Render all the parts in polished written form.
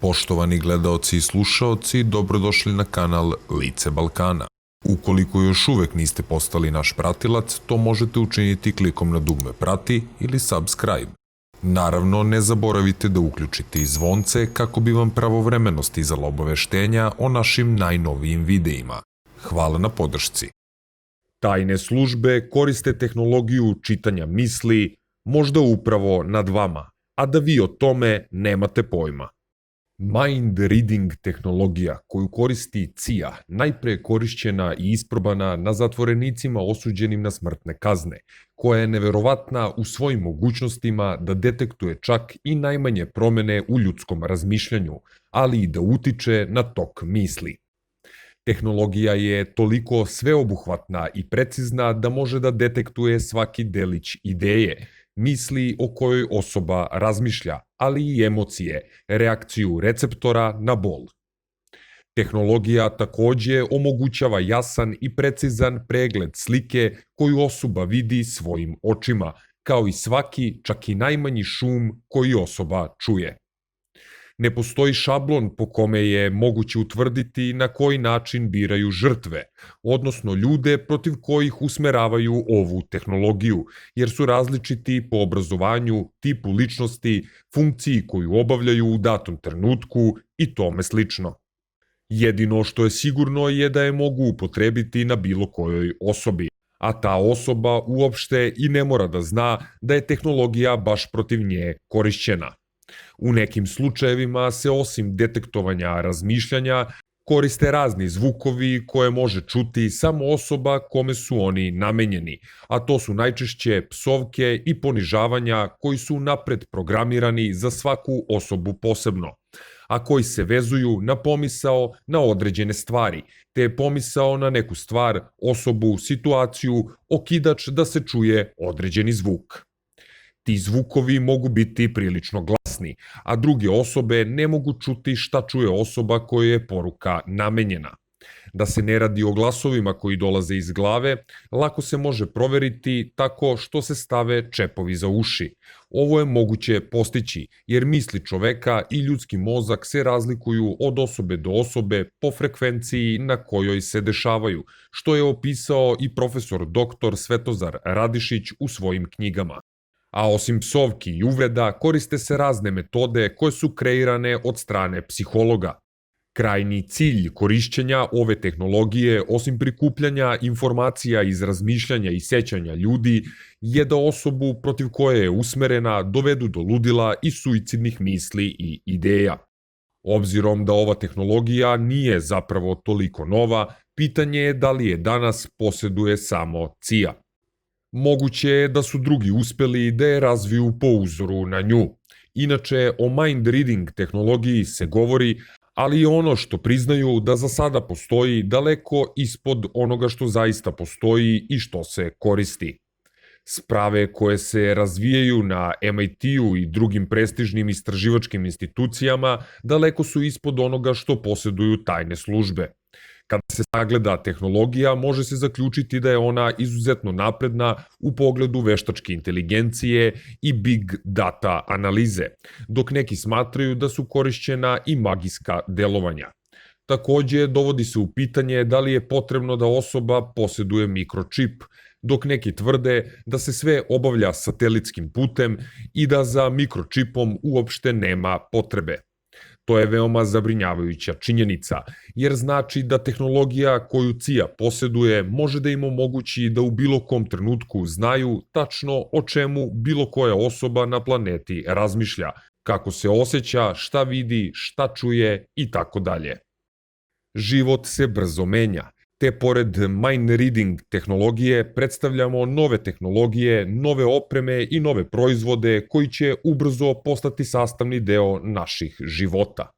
Poštovani gledaoci i slušaoci, dobrodošli na kanal Lice Balkana. Ukoliko još uvek niste postali naš pratilac, to možete učiniti klikom na dugme prati ili subscribe. Naravno, ne zaboravite da uključite i zvonce kako bi vam pravovremeno stizala obaveštenja o našim najnovijim videima. Hvala na podršci. Tajne službe koriste tehnologiju čitanja misli, možda upravo nad vama, a da vi o tome nemate pojma. Mind reading tehnologija koju koristi CIA najpre je korišćena i isprobana na zatvorenicima osuđenim na smrtne kazne, koja je neverovatna u svojim mogućnostima da detektuje čak i najmanje promene u ljudskom razmišljanju, ali i da utiče na tok misli. Tehnologija je toliko sveobuhvatna i precizna da može da detektuje svaki delić ideje, misli o kojoj osoba razmišlja, ali i emocije, reakciju receptora na bol. Tehnologija takođe omogućava jasan i precizan pregled slike koju osoba vidi svojim očima, kao i svaki, čak i najmanji šum koji osoba čuje. Ne postoji šablon po kome je moguće utvrditi na koji način biraju žrtve, odnosno ljude protiv kojih usmeravaju ovu tehnologiju, jer su različiti po obrazovanju, tipu ličnosti, funkciji koju obavljaju u datom trenutku i tome slično. Jedino što je sigurno je da je mogu upotrebiti na bilo kojoj osobi, a ta osoba uopšte i ne mora da zna da je tehnologija baš protiv nje korišćena. U nekim slučajevima se osim detektovanja razmišljanja koriste razni zvukovi koje može čuti samo osoba kome su oni namenjeni, a to su najčešće psovke i ponižavanja koji su napred programirani za svaku osobu posebno, a koji se vezuju na pomisao na određene stvari, te je pomisao na neku stvar, osobu, situaciju, okidač da se čuje određeni zvuk. Ti zvukovi mogu biti prilično glasni, a druge osobe ne mogu čuti šta čuje osoba kojoj je poruka namenjena. Da se ne radi o glasovima koji dolaze iz glave, lako se može proveriti tako što se stave čepovi za uši. Ovo je moguće postići jer misli čoveka i ljudski mozak se razlikuju od osobe do osobe po frekvenciji na kojoj se dešavaju, što je opisao i profesor dr. Svetozar Radišić u svojim knjigama. A osim psovki i uvreda, koriste se razne metode koje su kreirane od strane psihologa. Krajni cilj korišćenja ove tehnologije, osim prikupljanja informacija iz razmišljanja i sećanja ljudi, je da osobu protiv koje je usmerena dovedu do ludila i suicidnih misli i ideja. Obzirom da ova tehnologija nije zapravo toliko nova, pitanje je da li je danas posjeduje samo CIA. Moguće je da su drugi uspeli da je razviju po uzoru na nju. Inače, o mind reading tehnologiji se govori, ali i ono što priznaju da za sada postoji daleko ispod onoga što zaista postoji i što se koristi. Sprave koje se razvijaju na MIT-u i drugim prestižnim istraživačkim institucijama daleko su ispod onoga što posjeduju tajne službe. Kada se sagleda tehnologija, može se zaključiti da je ona izuzetno napredna u pogledu veštačke inteligencije i big data analize, dok neki smatraju da su korišćena i magijska delovanja. Takođe, dovodi se u pitanje da li je potrebno da osoba posjeduje mikročip, dok neki tvrde da se sve obavlja satelitskim putem i da za mikročipom uopšte nema potrebe. To je veoma zabrinjavajuća činjenica, jer znači da tehnologija koju CIA posjeduje može da im omogući da u bilo kom trenutku znaju tačno o čemu bilo koja osoba na planeti razmišlja, kako se osjeća, šta vidi, šta čuje i tako dalje. Život se brzo menja, te pored mind reading tehnologije predstavljamo nove tehnologije, nove opreme i nove proizvode koji će ubrzo postati sastavni deo naših života.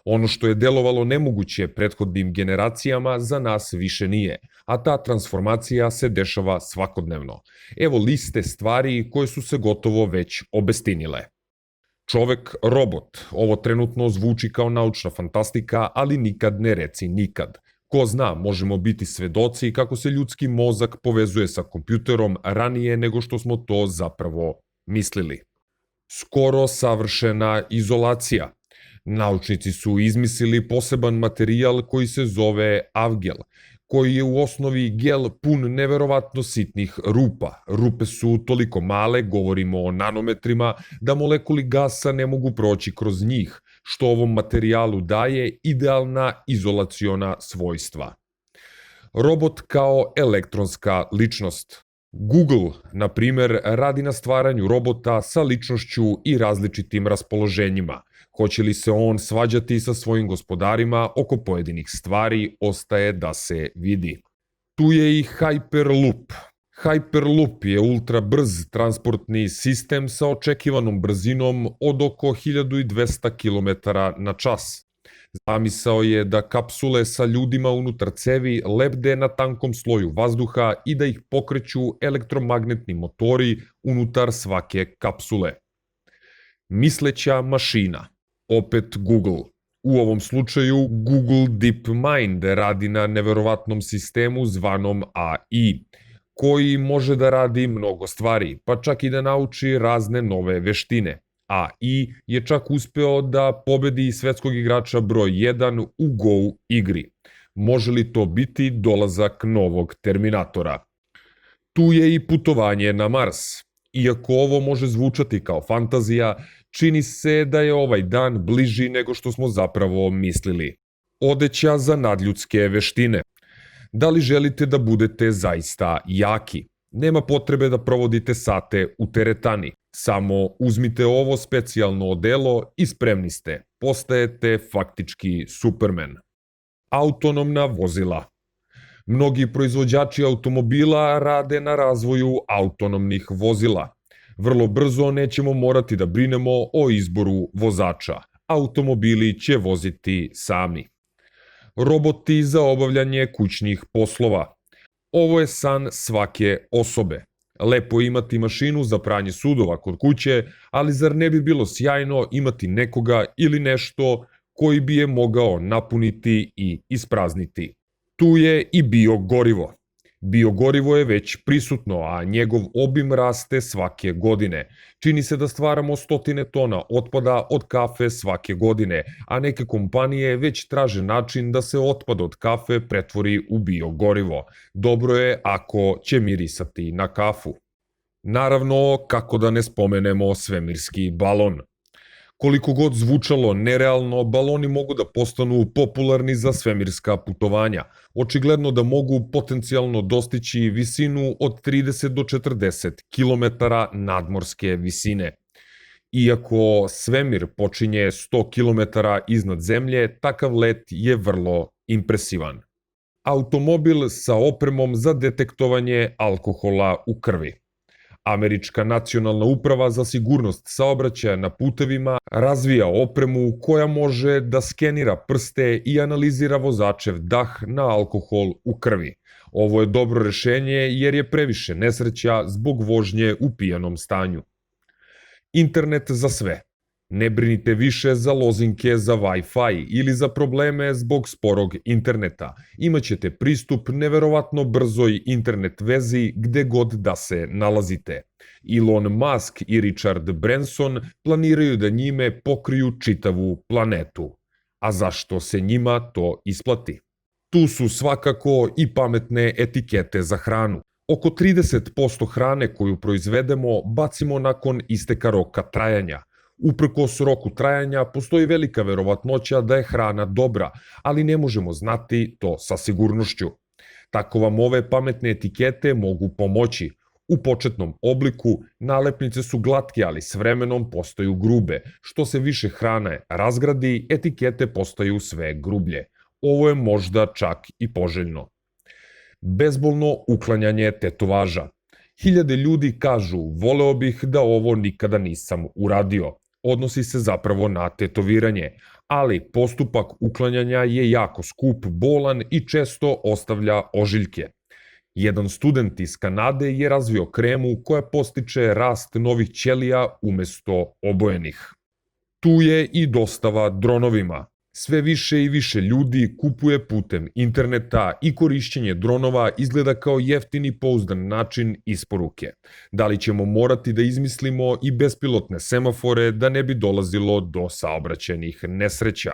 Ono što je delovalo nemoguće prethodnim generacijama za nas više nije, a ta transformacija se dešava svakodnevno. Evo liste stvari koje su se gotovo već obestinile. Čovek robot, ovo trenutno zvuči kao naučna fantastika, ali nikad ne reci nikad. Ko zna, možemo biti svedoci kako se ljudski mozak povezuje sa kompjuterom ranije nego što smo to zapravo mislili. Skoro savršena izolacija. Naučnici su izmislili poseban materijal koji se zove avgel, koji je u osnovi gel pun neverovatno sitnih rupa. Rupe su toliko male, govorimo o nanometrima, da molekuli gasa ne mogu proći kroz njih, što ovom materijalu daje idealna izolaciona svojstva. Robot kao elektronska ličnost. Google, na primer, radi na stvaranju robota sa ličnošću i različitim raspoloženjima. Hoće li se on svađati sa svojim gospodarima oko pojedinih stvari, ostaje da se vidi. Tu je i Hyperloop. Hyperloop je ultra brz transportni sistem sa očekivanom brzinom od oko 1200 km na čas. Zamisao je da kapsule sa ljudima unutar cevi lebde na tankom sloju vazduha i da ih pokreću elektromagnetni motori unutar svake kapsule. Misleća mašina. Opet Google. U ovom slučaju Google DeepMind radi na neverovatnom sistemu zvanom AI, koji može da radi mnogo stvari, pa čak i da nauči razne nove veštine. AI je čak uspeo da pobedi svetskog igrača broj 1 u Go igri. Može li to biti dolazak novog Terminatora? Tu je i putovanje na Mars. Iako ovo može zvučati kao fantazija, čini se da je ovaj dan bliži nego što smo zapravo mislili. Odeća za nadljudske veštine. Da li želite da budete zaista jaki? Nema potrebe da provodite sate u teretani. Samo uzmite ovo specijalno odelo i spremni ste. Postajete faktički Superman. Autonomna vozila. Mnogi proizvođači automobila rade na razvoju autonomnih vozila. Vrlo brzo nećemo morati da brinemo o izboru vozača. Automobili će voziti sami. Roboti za obavljanje kućnih poslova. Ovo je san svake osobe. Lepo je imati mašinu za pranje sudova kod kuće, ali zar ne bi bilo sjajno imati nekoga ili nešto koji bi je mogao napuniti i isprazniti? Tu je i biogorivo. Biogorivo je već prisutno, a njegov obim raste svake godine. Čini se da stvaramo stotine tona otpada od kafe svake godine, a neke kompanije već traže način da se otpad od kafe pretvori u biogorivo. Dobro je ako će mirisati na kafu. Naravno, kako da ne spomenemo svemirski balon. Koliko god zvučalo nerealno, baloni mogu da postanu popularni za svemirska putovanja. Očigledno da mogu potencijalno dostići visinu od 30 do 40 km nadmorske visine. Iako svemir počinje 100 km iznad zemlje, takav let je vrlo impresivan. Automobil sa opremom za detektovanje alkohola u krvi. Američka nacionalna uprava za sigurnost saobraćaja na putevima razvija opremu koja može da skenira prste i analizira vozačev dah na alkohol u krvi. Ovo je dobro rešenje jer je previše nesreća zbog vožnje u pijanom stanju. Internet za sve. Ne brinite više za lozinke za Wi-Fi ili za probleme zbog sporog interneta. Imaćete pristup neverovatno brzoj internet vezi gde god da se nalazite. Elon Musk i Richard Branson planiraju da njime pokriju čitavu planetu. A zašto se njima to isplati? Tu su svakako i pametne etikete za hranu. Oko 30% hrane koju proizvedemo bacimo nakon isteka roka trajanja. Uprkos roku trajanja, postoji velika verovatnoća da je hrana dobra, ali ne možemo znati to sa sigurnošću. Tako vam ove pametne etikete mogu pomoći. U početnom obliku nalepnice su glatke, ali s vremenom postaju grube. Što se više hrane razgradi, etikete postaju sve grublje. Ovo je možda čak i poželjno. Bezbolno uklanjanje tetovaža. Hiljade ljudi kažu, voleo bih da ovo nikada nisam uradio. Odnosi se zapravo na tetoviranje, ali postupak uklanjanja je jako skup, bolan i često ostavlja ožiljke. Jedan student iz Kanade je razvio kremu koja postiče rast novih ćelija umesto obojenih. Tu je i dostava dronovima. Sve više i više ljudi kupuje putem interneta i korišćenje dronova izgleda kao jeftin i pouzdan način isporuke. Da li ćemo morati da izmislimo i bespilotne semafore da ne bi dolazilo do saobraćajnih nesreća?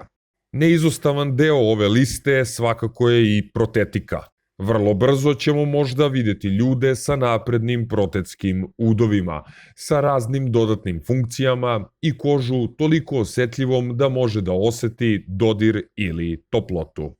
Neizostavan deo ove liste svakako je i protetika. Vrlo brzo ćemo možda videti ljude sa naprednim protetskim udovima, sa raznim dodatnim funkcijama i kožu toliko osetljivom da može da oseti dodir ili toplotu.